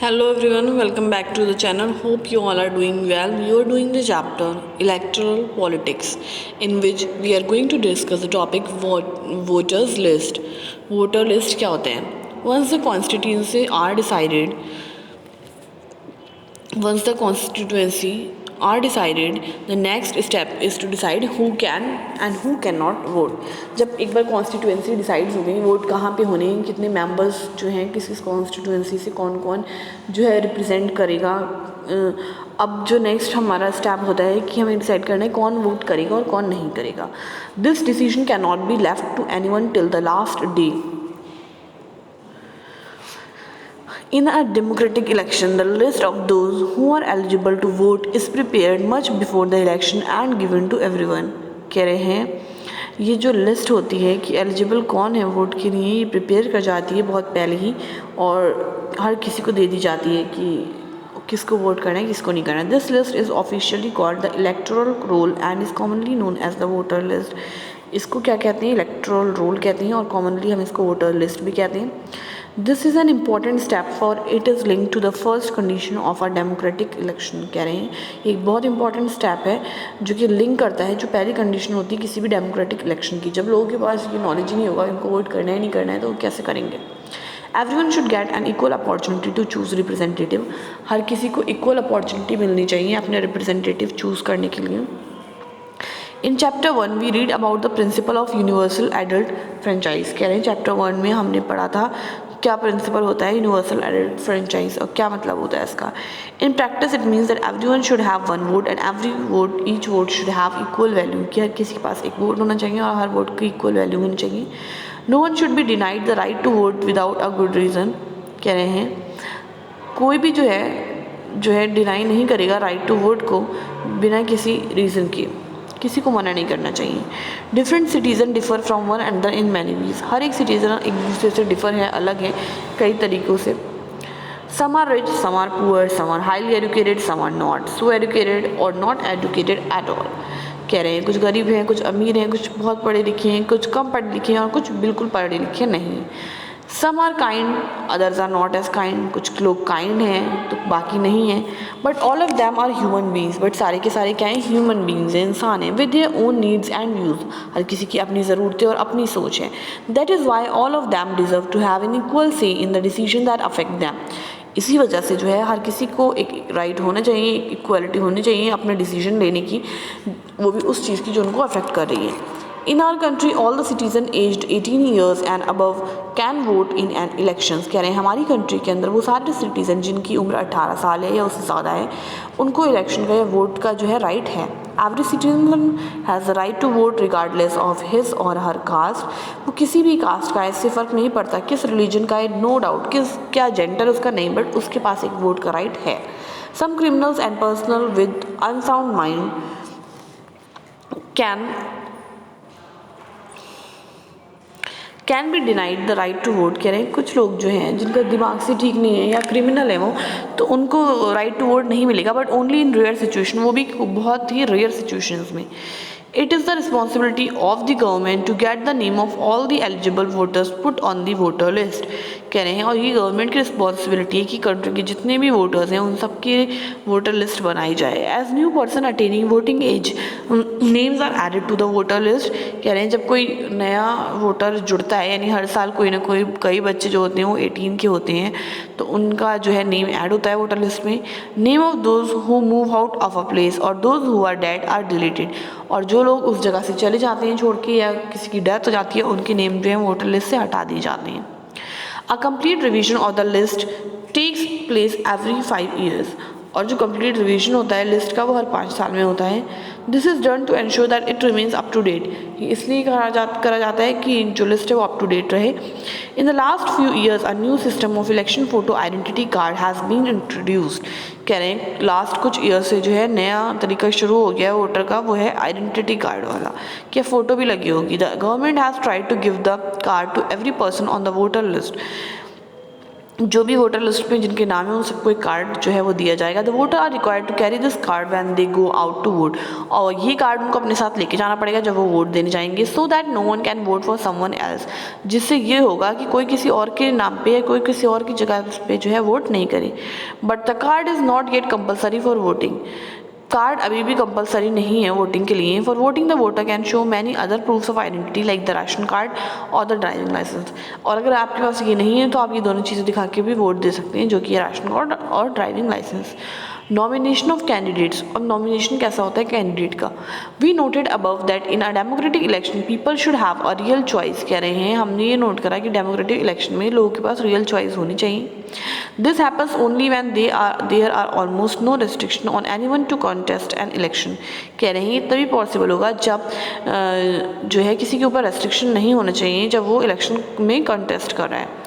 Hello everyone, welcome back to the channel. Hope you all are doing well. We are doing the chapter Electoral Politics, in which we are going to discuss the topic Voters List. Voter list क्या होते हैं? Once the constituency are decided, once the constituency are decided, the next step is to decide who can and who cannot vote. जब एक बार constituency decide हो गई vote कहाँ पे होने हैं, कितने मेंबर्स जो हैं किस किस कॉन्स्टिट्यूंसी से कौन कौन जो है रिप्रेजेंट करेगा, अब जो नेक्स्ट हमारा स्टेप होता है कि हमें डिसाइड करना है कौन वोट करेगा और कौन नहीं करेगा. This decision can not be left to anyone till the last day. In a democratic election, the list of those who are eligible to vote is prepared much before the election and given to everyone. कह रहे हैं ये जो list होती है कि eligible कौन है वोट के लिए, ये प्रिपेयर कर जाती है बहुत पहले ही और हर किसी को दे दी जाती है कि किसको वोट करना है किसको नहीं करना है. This list is officially called the electoral roll and is commonly known as the voter list. इसको क्या कहते हैं? इलेक्टोरल रोल कहते हैं और कॉमनली हम इसको वोटर लिस्ट भी कहते हैं. This is an important step for it is link to the first condition of a democratic election. कह रहे हैं एक बहुत इंपॉर्टेंट स्टेप है जो कि लिंक करता है जो पहली कंडीशन होती है किसी भी डेमोक्रेटिक इलेक्शन की. जब लोगों के पास ये नॉलेज ही नहीं होगा इनको वोट करना है नहीं करना है तो वो कैसे करेंगे. Everyone should get an equal opportunity to choose representative. हर किसी को इक्वल अपॉर्चुनिटी मिलनी चाहिए अपने रिप्रेजेंटेटिव चूज़ करने के लिए. In chapter 1 we read about the principle of universal adult franchise. कह रहे हैं चैप्टर 1 में हमने पढ़ा था क्या प्रिंसिपल होता है यूनिवर्सल एडल्ट फ्रेंचाइज और क्या मतलब होता है इसका. In practice it means that everyone should have one vote and every vote each vote should have equal value. कि हर किसी के पास एक वोट होना चाहिए और हर वोट की इक्वल वैल्यू होनी चाहिए. No one should be denied the right to vote without a good reason. कह रहे हैं कोई भी जो है डिनाई नहीं करेगा राइट टू वोट को बिना किसी रीज़न के. किसी को मना नहीं करना चाहिए. Different citizen differ from one another in many वीज. हर एक सिटीज़न एक दूसरे से डिफ़र है, अलग है कई तरीक़ों से. Some are rich, some are poor, some are highly educated, some are not so educated और नॉट एजुकेटेड एट ऑल. कह रहे हैं कुछ गरीब हैं, कुछ अमीर हैं, कुछ बहुत पढ़े लिखे हैं, कुछ कम पढ़े लिखे हैं और कुछ बिल्कुल पढ़े लिखे नहीं. Some are kind, others are not as kind. कुछ लोग काइंड हैं तो बाकी नहीं हैं. But all of them are human beings. But सारे के सारे क्या हैं? ह्यूमन बींग्स हैं, इंसान हैं with their own needs and views. हर किसी की अपनी ज़रूरतें और अपनी सोच है. That is why all of them deserve to have an equal say in the decision that affect them. इसी वजह से जो है हर किसी को एक राइट होना चाहिए, एक इक्वालिटी होनी चाहिए अपने डिसीजन लेने की, वो भी उस चीज़ की जो उनको अफेक्ट कर रही है. In our country, all the citizen aged 18 years and above can vote in an elections. कह रहे हैं हमारी कंट्री के अंदर वो सारे सिटीज़न जिनकी उम्र 18 साल है या उससे ज़्यादा है उनको इलेक्शन का या वोट का जो है राइट है. Every citizen has the right to vote regardless of his or her cast. वो किसी भी कास्ट का है, इससे फ़र्क नहीं पड़ता किस रिलीजन का है, नो डाउट किस क्या जेंडर उसका नहीं, बट उसके पास एक वोट का राइट है. Some criminals and personal with unsound mind can be denied the right to vote. कह रहे हैं कुछ लोग जो हैं जिनका दिमाग से ठीक नहीं है या क्रिमिनल है वो, तो उनको राइट टू वोट नहीं मिलेगा, but only in rare situation, वो भी बहुत ही रेयर सिचुएशंस में. It is the responsibility of the government to get the name of all the eligible voters put on the voter list. कह रहे हैं और ये गवर्नमेंट की रिस्पॉन्सिबिलिटी है कि कंट्री के जितने भी वोटर्स हैं उन सब की वोटर लिस्ट बनाई जाए. As new person attaining voting age names are added to the voter list. कह रहे हैं जब कोई नया वोटर जुड़ता है यानी हर साल कोई ना कोई कई बच्चे जो होते हैं वो 18 के होते हैं तो उनका जो है नेम ऐड होता है वोटर लिस्ट में. Name of those who move out of a place और those who are dead are deleted. और जो लोग उस जगह से चले जाते हैं छोड़ के या किसी की डेथ हो जाती है उनके नेम जो है वोटर लिस्ट से हटा दिए जाते हैं. A complete revision of the list takes place every 5 years. और जो कंप्लीट रिवीजन होता है लिस्ट का वो हर 5 साल में होता है. This is done to ensure that it remains up to date. इसलिए करा जाता है कि जो लिस्ट है वो अप टू डेट रहे. In the last few years a new system of election photo identity card has been introduced. कह रहे हैं लास्ट कुछ ईयर से जो है नया तरीका शुरू हो गया है वोटर का, वो है आइडेंटिटी कार्ड वाला कि फ़ोटो भी लगी होगी. The government has tried to give the card to every person on the voter list. जो भी वोटर लिस्ट में जिनके नाम है उन सबको एक कार्ड जो है वो दिया जाएगा। The voter are required to carry this card when they go out to vote, और ये कार्ड उनको अपने साथ लेके जाना पड़ेगा जब वो वोट देने जाएंगे, so that no one can vote for someone else, जिससे ये होगा कि कोई किसी और के नाम पे या कोई किसी और की जगह पे जो है वोट नहीं करे। But the card is not yet compulsory for voting, card अभी भी कंपलसरी नहीं है वोटिंग के लिए। For voting the voter can show many other proofs of identity like the ration card और द ड्राइविंग लाइसेंस, और अगर आपके पास ये नहीं है तो आप ये दोनों चीज़ें दिखा के भी वोट दे सकते हैं, जो कि राशन कार्ड और driving licence. Nomination of candidates, अब नॉमिनेशन कैसा होता है कैंडिडेट का। We noted above that in a democratic election people should have a real choice, कह रहे हैं हमने ये नोट करा कि डेमोक्रेटिक इलेक्शन में लोगों के पास रियल चॉइस होनी चाहिए। This happens only when there are almost no restriction on anyone to contest an election, कह रहे हैं तभी पॉसिबल होगा जब जो है किसी के ऊपर रेस्ट्रिक्शन नहीं होना चाहिए जब वो इलेक्शन में कॉन्टेस्ट कर रहा है।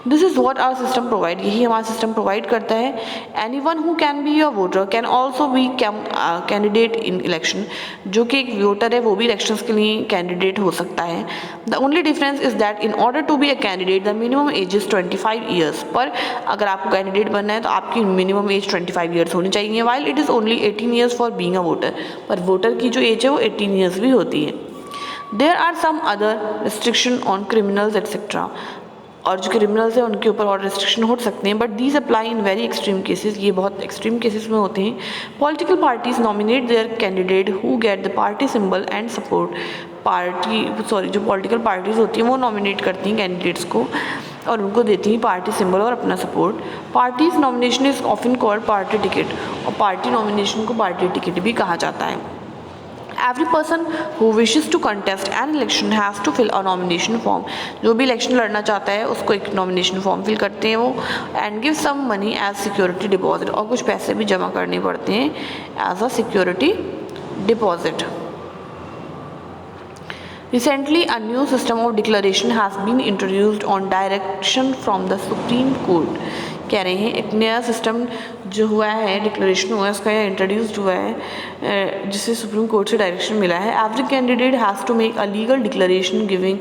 This is what our system provide, यही हमारा सिस्टम प्रोवाइड करता है। Any one who can be a voter can also be candidate in election, जो कि एक वोटर है वो भी इलेक्शंस के लिए कैंडिडेट हो सकता है। The only difference is that in order to be a candidate the minimum age is 25 years, पर अगर आपको कैंडिडेट बनना है तो आपकी मिनिमम एज 25 ईयर्स होनी चाहिए, while it is only 18 years for being a voter, पर वोटर की जो एज है वो 18 ईयर्स भी होती है। There are some other restriction on criminals etcetera, और जो क्रिमिनल्स हैं उनके ऊपर और रिस्ट्रिक्शन हो सकते हैं, but these apply in very extreme cases, ये बहुत एक्सट्रीम केसेस में होते हैं। Political parties nominate their candidate who get the party symbol and support, जो पॉलिटिकल पार्टीज होती हैं वो नॉमिनेट करती हैं कैंडिडेट्स को और उनको देती हैं पार्टी सिंबल और अपना support. Parties nomination is often called party ticket, और पार्टी नॉमिनेशन को पार्टी टिकट भी कहा जाता है। Every person who wishes to contest an election has to fill a nomination form, जो भी इलेक्शन लड़ना चाहता है उसको एक नॉमिनेशन फॉर्म फिल करते हैं वो, and give some money as security deposit, और कुछ पैसे भी जमा करने पड़ते हैं as a security deposit. Recently, a new system of declaration has been introduced on direction from the Supreme Court, कह रहे हैं एक नया सिस्टम जो हुआ है, डिक्लेरेशन हुआ है उसका यह इंट्रोड्यूस्ड हुआ है जिससे सुप्रीम कोर्ट से डायरेक्शन मिला है। Every candidate has to make a legal declaration giving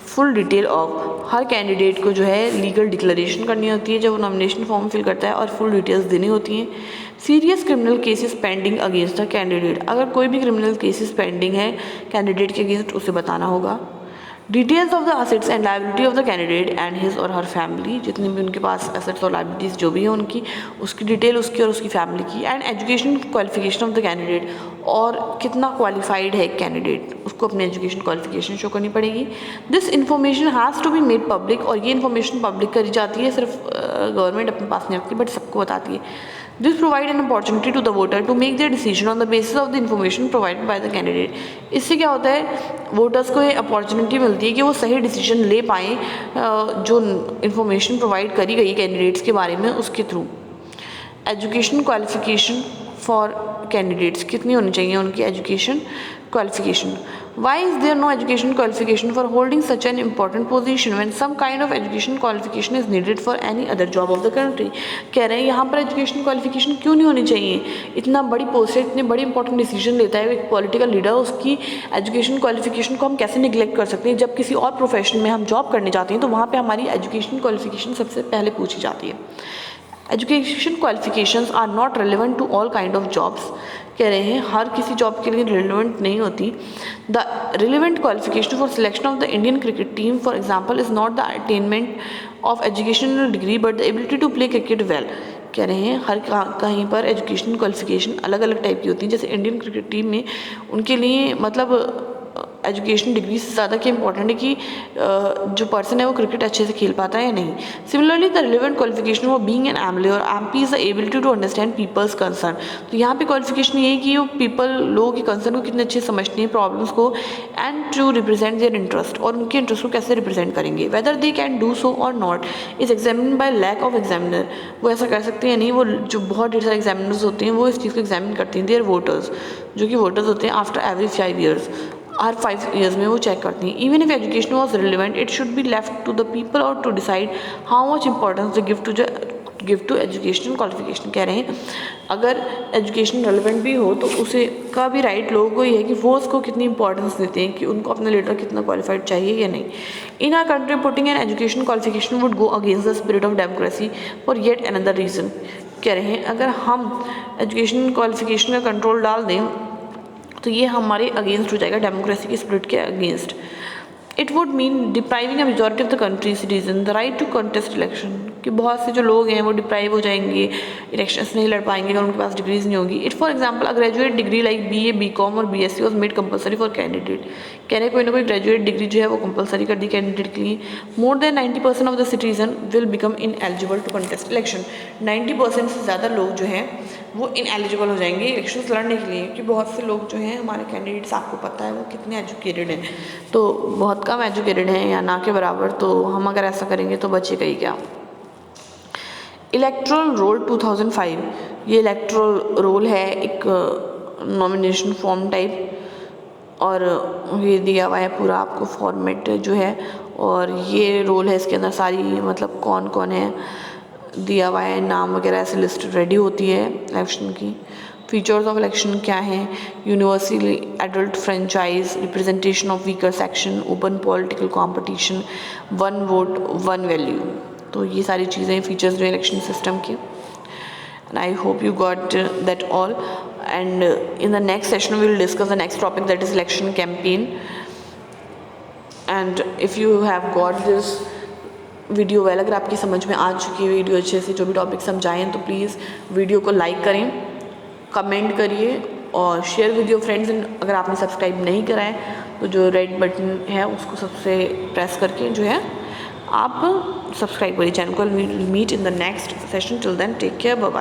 full detail of, हर कैंडिडेट को जो है लीगल डिक्लेरेशन करनी होती है जब वो नॉमिनेशन फॉर्म फिल करता है और फुल डिटेल्स देनी होती हैं। Serious criminal cases pending against the candidate, अगर कोई भी क्रिमिनल केसेस पेंडिंग है कैंडिडेट के अगेंस्ट उसे बताना होगा। Details of the assets and liability of the candidate and his or her family, जितनी भी उनके पास असेट्स और लाइबिलिटीज़ जो भी है उनकी, उसकी डिटेल उसकी और उसकी फैमिली की। And education qualification of the candidate, और कितना क्वालिफाइड है कैंडिडेट उसको अपनी एजुकेशन क्वालिफिकेशन शो करनी पड़ेगी। This information has to be made public, और ये इन्फॉर्मेशन पब्लिक करी जाती है, सिर्फ गवर्नमेंट अपने पास नहीं रखती बट सबको बताती है। This provide an opportunity to the voter to make their decision on the basis of the information provided by the candidate. इससे क्या होता है, वोटर्स को ये अपॉर्चुनिटी मिलती है कि वो सही डिसीजन ले पाएँ जो इन्फॉर्मेशन प्रोवाइड करी गई कैंडिडेट्स के बारे में उसके through. Education qualification for candidates, कितनी होनी चाहिए उनकी education qualification. Why is there no education qualification for holding such an important position when some kind of education qualification is needed for any other job of the country, कह रहे हैं यहाँ पर education qualification क्यों नहीं होनी चाहिए, इतना बड़ी पोस्ट है, इतने बड़ी इंपॉर्टेंट डिसीजन लेता है एक पॉलिटिकल लीडर, उसकी एजुकेशन क्वालिफिकेशन को हम कैसे निगलेक्ट कर सकते हैं। जब किसी और प्रोफेशन में हम जॉब करने जाते हैं तो वहाँ पर हमारी एजुकेशन क्वालिफिकेशन सबसे पहले पूछी जाती है। Education qualifications are not relevant to all kind of jobs, कह रहे हैं हर किसी जॉब के लिए रिलेवेंट नहीं होती। The relevant qualification for selection of the Indian cricket team for example is not the attainment of educational degree but the ability to play cricket well, कह रहे हैं हर कहीं पर एजुकेशन क्वालिफिकेशन अलग अलग टाइप की होती है। जैसे इंडियन क्रिकेट टीम में उनके लिए मतलब एजुकेशन डिग्री से ज़्यादा क्या इंपॉर्टेंट है कि जो पर्सन है वो क्रिकेट अच्छे से खेल पाता है या नहीं। Similarly the relevant qualification for being an MLA और MP is the ability to understand people's concern, तो यहाँ पे क्वालिफिकेशन ये है कि वो लोगों के कंसर्न को कितने अच्छे समझते हैं, प्रॉब्लम्स को, and to represent their interest, और उनके इंटरेस्ट को कैसे रिप्रेजेंट करेंगे। Whether they can do so और not is examine by lack of examiner, वो ऐसा कर सकते हैं नहीं, वो जो बहुत ढेर सारे एग्जामिनर्स होते हैं वो इस चीज़ को एग्जामिन करते हैं। देयर वोटर्स, जो कि वोटर्स होते हैं आफ्टर एवरी 5 ईयर्स, हर 5 ईयर्स में वो चेक करती हैं। Even if education was relevant it should be left to the people और to decide how much importance they give to give to educational qualification. कह रहे हैं अगर एजुकेशन रेलिवेंट भी हो तो उसे का भी राइट लोगों को ही है कि वो उसको कितनी इंपॉर्टेंस देते हैं कि उनको अपना लीडर कितना क्वालिफाइड चाहिए या नहीं। इन our country putting an education qualification would go against the spirit of democracy for yet another reason. कह रहे हैं अगर हम एजुकेशन क्वालिफिकेशन का कंट्रोल डाल दें तो ये हमारे अगेंस्ट हो जाएगा, डेमोक्रेसी की स्पिरिट के against. It would mean depriving a majority of the country citizen the right to contest election, कि बहुत से जो लोग हैं वो डिप्राइव हो जाएंगे, इलेक्शंस नहीं लड़ पाएंगे अगर उनके पास डिग्रीज नहीं होगी। It for example a graduate degree like BA BCom और BSc was made compulsory for candidate. कह रहे कोई ना कोई ग्रेजुएट डिग्री जो है वो कंपलसरी कर दी कैंडिडेट के लिए। More than 90% of the citizen will become ineligible to contest election. 90% से ज़्यादा लोग जो हैं वो इनएलिजिबल हो जाएंगे इलेक्शंस लड़ने के लिए, क्योंकि बहुत से लोग जो हैं हमारे कैंडिडेट्स आपको पता है वो कितने एजुकेटेड हैं, तो बहुत कम एजुकेटेड हैं या ना के बराबर। तो हम अगर ऐसा करेंगे तो बचेगा ही क्या। इलेक्ट्रल रोल 2005, ये इलेक्ट्रल रोल है एक नॉमिनेशन फॉर्म टाइप, और ये दिया हुआ है पूरा आपको फॉर्मेट जो है, और ये रोल है इसके अंदर सारी मतलब कौन कौन है दिया हुआ है, नाम वगैरह ऐसे लिस्ट रेडी होती है इलेक्शन की। फीचर्स ऑफ इलेक्शन क्या हैं, universal adult franchise, representation of weaker section, open political competition, one vote one value. तो ये सारी चीज़ें फीचर्स जो इलेक्शन सिस्टम के। And I hope you got that all, and in the next session we will discuss the next topic that is election campaign. And if you have got this video well, अगर आपकी समझ में आ चुकी है video अच्छे से, जो भी टॉपिक समझाएं, तो प्लीज़ वीडियो को लाइक करें, कमेंट करिए और शेयर विद योर फ्रेंड्स। अगर आपने सब्सक्राइब नहीं करा है तो जो रेड बटन है उसको सबसे प्रेस करके जो है आप सब्सक्राइब करिए चैनल को। Meet in the next session, till then take care, bye bye.